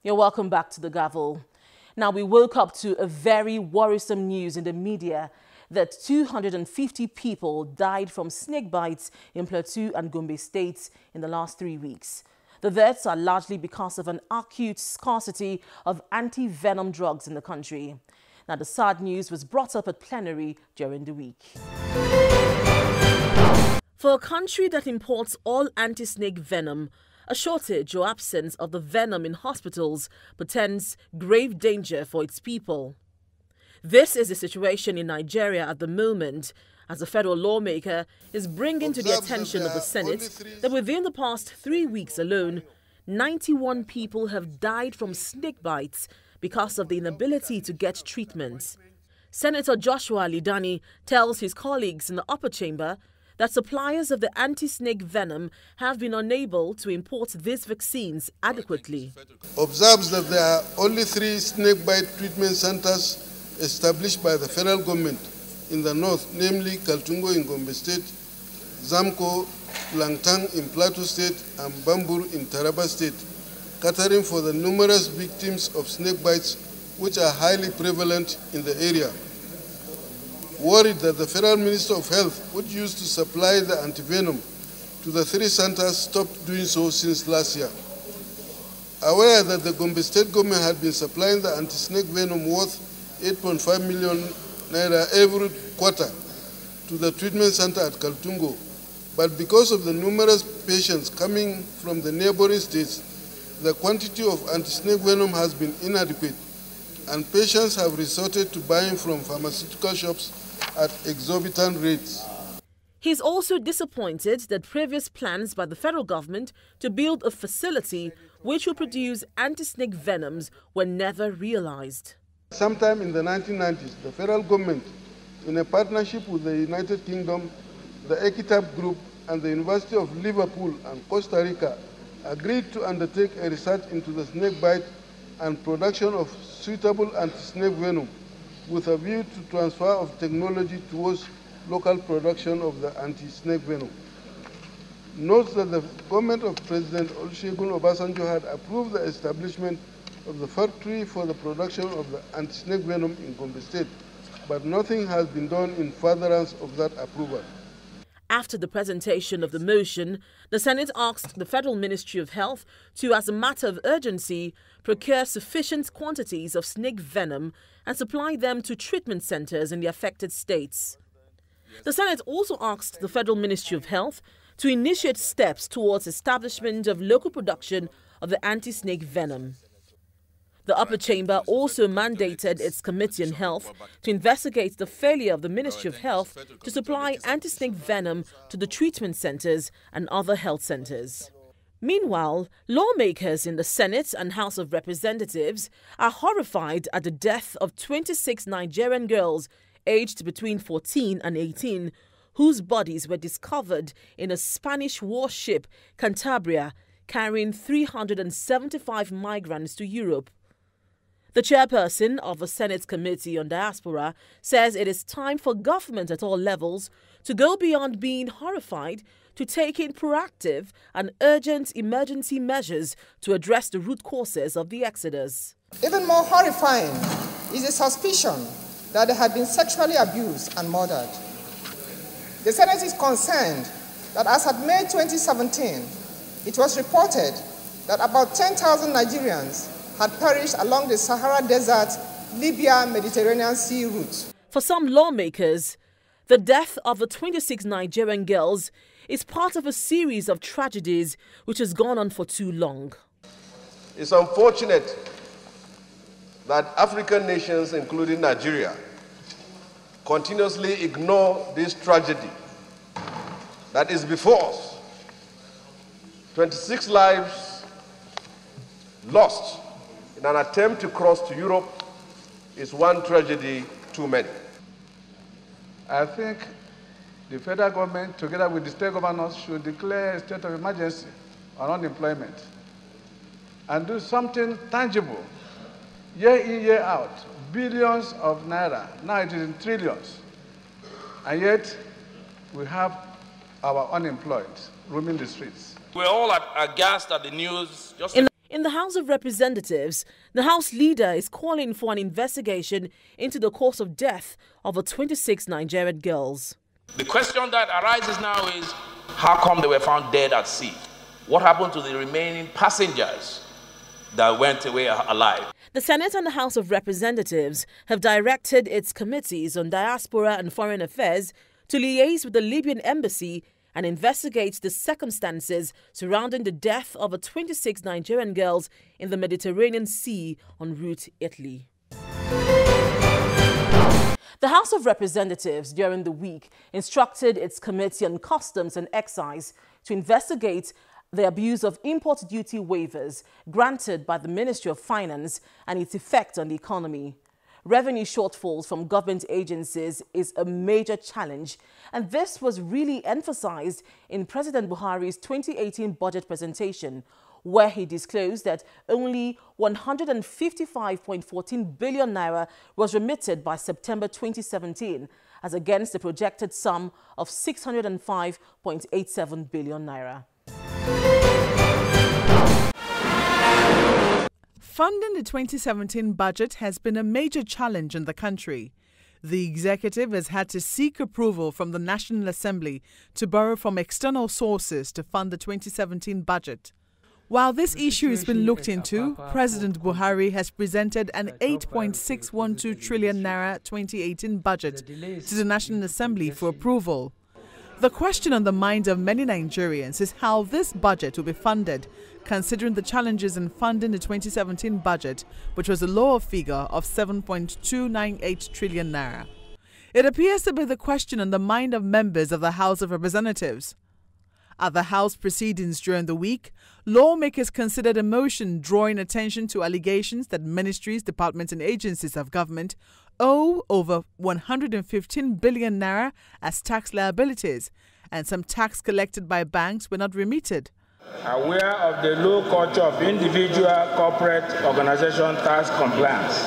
You're welcome back to the Gavel. Now, we woke up to a very worrisome news in the media that 250 people died from snake bites in Plateau and Gombe states in the last 3 weeks. The deaths are largely because of an acute scarcity of anti-venom drugs in the country. Now, the sad news was brought up at plenary during the week. For a country that imports all anti-snake venom, a shortage or absence of the venom in hospitals portends grave danger for its people. This is the situation in Nigeria at the moment, as a federal lawmaker is bringing to the attention of the Senate that within the past 3 weeks alone, 91 people have died from snake bites because of the inability to get treatment. Senator Joshua Lidani tells his colleagues in the upper chamber that suppliers of the anti-snake venom have been unable to import these vaccines adequately. Observes that there are only 3 snake bite treatment centers established by the federal government in the north, namely Kaltungo in Gombe State, Zamko, Langtang in Plateau State, and Bambur in Taraba State, catering for the numerous victims of snake bites which are highly prevalent in the area. Worried that the Federal Minister of Health, which used to supply the antivenom to the 3 centers, stopped doing so since last year. Aware that the Gombe State government had been supplying the anti-snake venom worth 8.5 million naira every quarter to the treatment center at Kaltungo, but because of the numerous patients coming from the neighboring states, the quantity of anti-snake venom has been inadequate, and patients have resorted to buying from pharmaceutical shops at exorbitant rates. He's also disappointed that previous plans by the federal government to build a facility which will produce anti-snake venoms were never realized. Sometime in the 1990s, the federal government, in a partnership with the United Kingdom, the Equitab Group, and the University of Liverpool and Costa Rica, agreed to undertake a research into the snake bite and production of suitable anti-snake venom, with a view to transfer of technology towards local production of the anti-snake venom. Notes that the government of President Olusegun Obasanjo had approved the establishment of the factory for the production of the anti-snake venom in Gombe State, but nothing has been done in furtherance of that approval. After the presentation of the motion, the Senate asked the Federal Ministry of Health to, as a matter of urgency, procure sufficient quantities of snake venom and supply them to treatment centers in the affected states. The Senate also asked the Federal Ministry of Health to initiate steps towards establishment of local production of the anti-snake venom. The upper chamber also mandated its Committee on Health to investigate the failure of the Ministry of Health to supply anti-snake venom to the treatment centers and other health centers. Meanwhile, lawmakers in the Senate and House of Representatives are horrified at the death of 26 Nigerian girls aged between 14 and 18, whose bodies were discovered in a Spanish warship, Cantabria, carrying 375 migrants to Europe. The chairperson of the Senate Committee on Diaspora says it is time for government at all levels to go beyond being horrified to taking proactive and urgent emergency measures to address the root causes of the exodus. Even more horrifying is the suspicion that they had been sexually abused and murdered. The Senate is concerned that as at May 2017, it was reported that about 10,000 Nigerians had perished along the Sahara Desert, Libya-Mediterranean Sea route. For some lawmakers, the death of the 26 Nigerian girls is part of a series of tragedies which has gone on for too long. It's unfortunate that African nations, including Nigeria, continuously ignore this tragedy that is before us. 26 lives lost in an attempt to cross to Europe is one tragedy too many. I think the federal government, together with the state governors, should declare a state of emergency on unemployment and do something tangible, year in, year out. Billions of naira, now it is in trillions, and yet we have our unemployed roaming the streets. We're all aghast at the news. In the House of Representatives, the House leader is calling for an investigation into the cause of death of the 26 Nigerian girls. The question that arises now is, how come they were found dead at sea? What happened to the remaining passengers that went away alive? The Senate and the House of Representatives have directed its committees on diaspora and foreign affairs to liaise with the Libyan embassy and investigate the circumstances surrounding the death of the 26 Nigerian girls in the Mediterranean Sea en route Italy. The House of Representatives during the week instructed its Committee on Customs and Excise to investigate the abuse of import duty waivers granted by the Ministry of Finance and its effect on the economy. Revenue shortfalls from government agencies is a major challenge, and this was really emphasized in President Buhari's 2018 budget presentation, where he disclosed that only 155.14 billion naira was remitted by September 2017, as against the projected sum of 605.87 billion naira. Funding the 2017 budget has been a major challenge in the country. The executive has had to seek approval from the National Assembly to borrow from external sources to fund the 2017 budget. While this issue has been looked into, President Buhari has presented an 8.612 trillion naira 2018 budget to the National Assembly for approval. The question on the minds of many Nigerians is how this budget will be funded, considering the challenges in funding the 2017 budget, which was a lower figure of 7.298 trillion naira. It appears to be the question on the mind of members of the House of Representatives. At the House proceedings during the week, lawmakers considered a motion drawing attention to allegations that ministries, departments and agencies of government owe over 115 billion naira as tax liabilities, and some tax collected by banks were not remitted. Aware of the low culture of individual, corporate, organization tax compliance,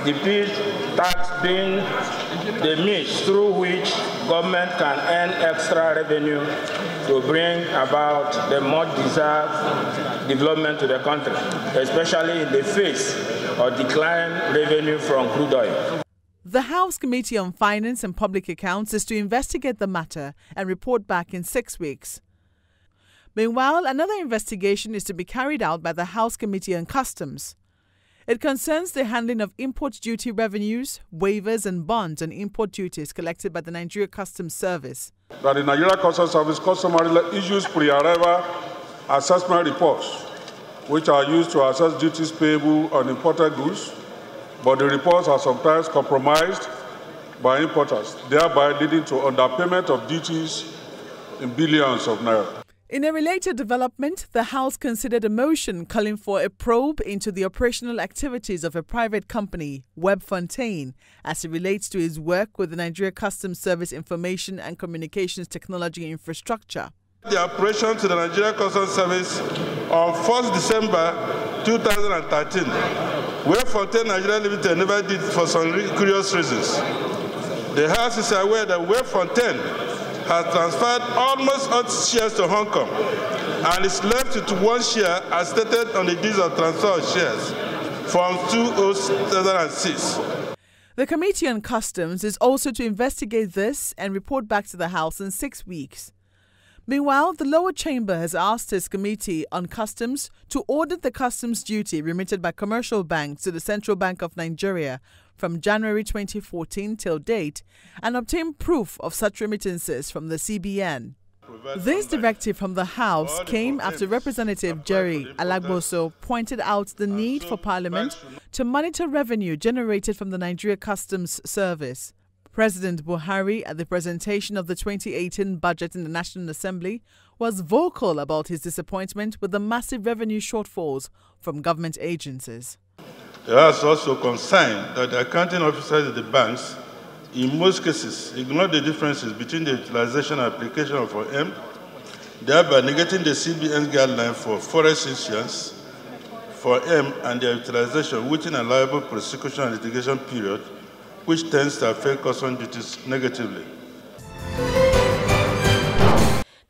the bill tax being the means through which government can earn extra revenue to bring about the much-deserved development to the country, especially in the face of declined revenue from crude oil. The House Committee on Finance and Public Accounts is to investigate the matter and report back in 6 weeks. Meanwhile, another investigation is to be carried out by the House Committee on Customs. It concerns the handling of import duty revenues, waivers and bonds on import duties collected by the Nigeria Customs Service. That the Nigeria Customs Service customarily issues pre-arrival assessment reports, which are used to assess duties payable on imported goods, but the reports are sometimes compromised by importers, thereby leading to underpayment of duties in billions of naira. In a related development, the House considered a motion calling for a probe into the operational activities of a private company, Webfontaine, as it relates to his work with the Nigeria Customs Service Information and Communications Technology Infrastructure. The operation to the Nigeria Customs Service on 1st December 2013, Webfontaine Nigeria Limited never did for some curious reasons. The House is aware that Webfontaine has transferred almost all shares to Hong Kong and is left with one share as stated on the deeds of transfer of shares from 2006. The Committee on Customs is also to investigate this and report back to the House in 6 weeks. Meanwhile, the lower chamber has asked its Committee on Customs to audit the customs duty remitted by commercial banks to the Central Bank of Nigeria from January 2014 till date and obtain proof of such remittances from the CBN. This directive from the House came after Representative Jerry Alagboso pointed out the need for Parliament to monitor revenue generated from the Nigeria Customs Service. President Buhari, at the presentation of the 2018 budget in the National Assembly, was vocal about his disappointment with the massive revenue shortfalls from government agencies. There is also concern that the accounting officers at the banks, in most cases, ignore the differences between the utilization and application of M, thereby negating the CBN's guideline for forest issuance for M and their utilization within a liable prosecution and litigation period, which tends to affect custom duties negatively.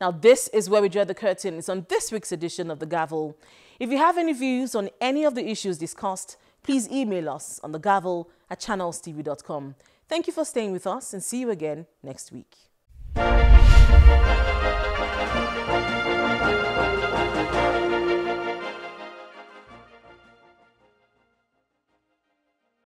Now, this is where we draw the curtains on this week's edition of The Gavel. If you have any views on any of the issues discussed, please email us on thegavel@channelstv.com. Thank you for staying with us and see you again next week.